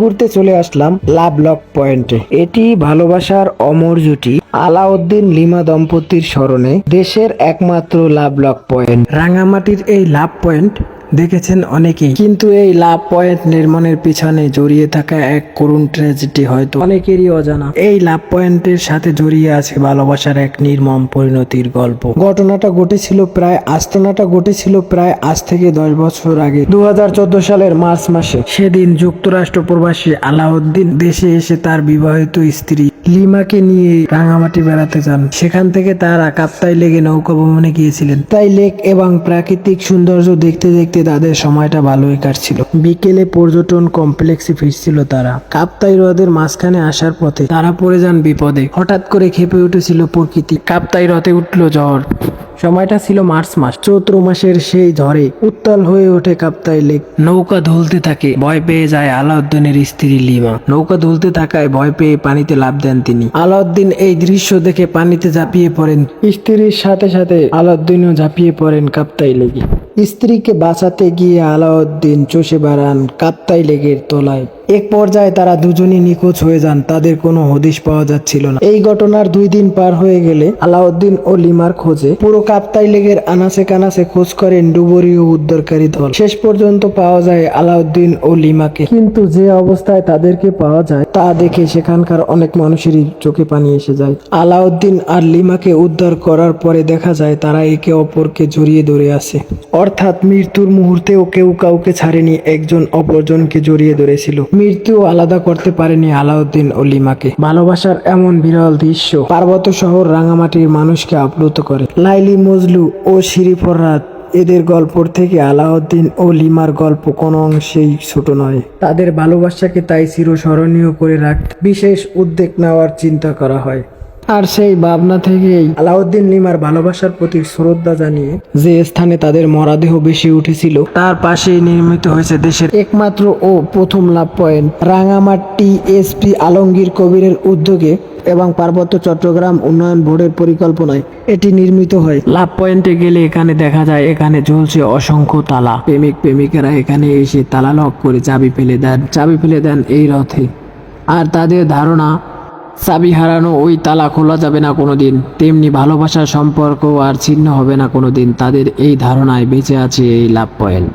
ঘুরতে চলে আসলাম লাভ লক পয়েন্টে। এটি ভালোবাসার অমর জুটি আলাউদ্দিন লিমা দম্পতির স্মরণে দেশের একমাত্র লাভ লক পয়েন্ট। রাঙামাটির এই লাভ পয়েন্ট দেখেছেন অনেকেই, কিন্তু এই লাভ পয়েন্ট নির্মাণের পিছনে জড়িয়ে থাকা এক করুণ ট্র্যাজেডি হয়তো অনেকেরই অজানা। এই লাভ পয়েন্টের সাথে জড়িয়ে আছে ভালোবাসার এক নির্মম পরিণতির গল্প। ঘটনাটা ঘটেছিল প্রায় আজ থেকে 10 বছর আগে, 2014 সালের মার্চ মাসে। সেদিন যুক্তরাষ্ট্র প্রবাসী আলাউদ্দিন দেশে এসে তার বিবাহিত স্ত্রী লিমাকে নিয়ে রাঙামাটি বেড়াতে যান। সেখান থেকে তারা কাপ্তাই লেকে নৌকা ভ্রমণে গিয়েছিলেন। তাই লেক এবং প্রাকৃতিক সৌন্দর্য দেখতে দেখতে তাদের সময়টা ভালোই কাটছিল। বিকেলে পর্যটন কমপ্লেক্সে ফিরছিল তারা। কাপ্তাই হ্রদের মাঝখানে আসার পথে তারা পড়ে যান বিপদে। হঠাৎ করে খেপে উঠেছিল প্রকৃতি। কাপ্তাই হ্রদে উঠল ঝড়। সময়টা ছিল মার্চ মাস। চৈত্র মাসের সেই ঝড়ে উত্তাল হয়ে ওঠে কাপ্তাই লেক। নৌকা ধুলতে থাকে। ভয় পেয়ে যায় আলাউদ্দিনের স্ত্রী লিমা। নৌকা ধুলতে থাকায় ভয় পেয়ে পানিতে লাফ দেন তিনি। আলাউদ্দিন এই দৃশ্য দেখে পানিতে ঝাঁপিয়ে পড়েন। স্ত্রীর সাথে সাথে আলাউদ্দিনও ঝাঁপিয়ে পড়েন কাপ্তাই লেকে। স্ত্রীকে বাঁচাতে গিয়ে আলাউদ্দিন চষে বেড়ান কাপ্তাই লেকের তলায়। এক পর্যায়ে তারা দুজনই নিখোঁজ হয়ে যান। তাদের কোনো হদিশ পাওয়া যাচ্ছিল না। এই ঘটনার 2 দিন পার হয়ে গেলে আলাউদ্দিন ও লিমার খোঁজে পুরো কাপ্তাই লেকের আনাচে কানাচে খোঁজ করেন ডুবুরি ও উদ্ধারকারী দল। শেষ পর্যন্ত পাওয়া যায় আলাউদ্দিন ও লিমাকে। কিন্তু যে অবস্থায় তাদেরকে পাওয়া যায় তা দেখে সেখানকার অনেক মানুষেরই চোখে পানি এসে যায়। আলাউদ্দিন আর লিমাকে উদ্ধার করার পরে দেখা যায় তারা একে অপরকে জড়িয়ে ধরে আছে। অর্থাৎ মৃত্যুর মুহূর্তেও কেউ কাউকে ছাড়েনি, একজন অপরজনকে জড়িয়ে ধরেছিল। মৃত্যু আলাদা করতে পারেনি আলাউদ্দিন ও লিমাকে। ভালোবাসার এমন বিরল দৃশ্য পার্বত্য শহর রাঙামাটির মানুষকে আপ্লুত করে। লাইলি মজনু ও শিরি ফরহাদ, এদের গল্প থেকে আলাউদ্দিন ও লিমার গল্প কোনো অংশেই ছোট নয়। তাদের ভালোবাসাকে তাই চিরস্মরণীয় করে রাখতে বিশেষ উদ্যোগ নেওয়ার চিন্তা করা হয়। আর সেই ভাবনা থেকেই আলাউদ্দিন লিমার ভালোবাসার প্রতি শ্রদ্ধা জানিয়ে যে স্থানে তাদের মরদেহ বেশি উঠেছিল তার পাশেই নির্মিত হয়েছে দেশের একমাত্র ও প্রথম লাভ পয়েন্ট। রাঙামাটি এসপি আলমগীর কবিরের উদ্যোগে এবং পার্বত্য চট্টগ্রাম উন্নয়ন বোর্ডের পরিকল্পনায় এটি নির্মিত হয়। লাভ পয়েন্টে গেলে এখানে দেখা যায় এখানে ঝুলছে অসংখ্য তালা। প্রেমিক প্রেমিকারা এখানে এসে তালা লক করে চাবি ফেলে দেন এই রথে। আর তাদের ধারণা চাবি হারানো ওই তালা খোলা যাবে না কোনোদিন। তেমনি ভালোবাসার সম্পর্ক আর ছিন্ন হবে না কোনোদিন। তাদের এই ধারণায় বেঁচে আছে এই লাভ পয়েন্ট।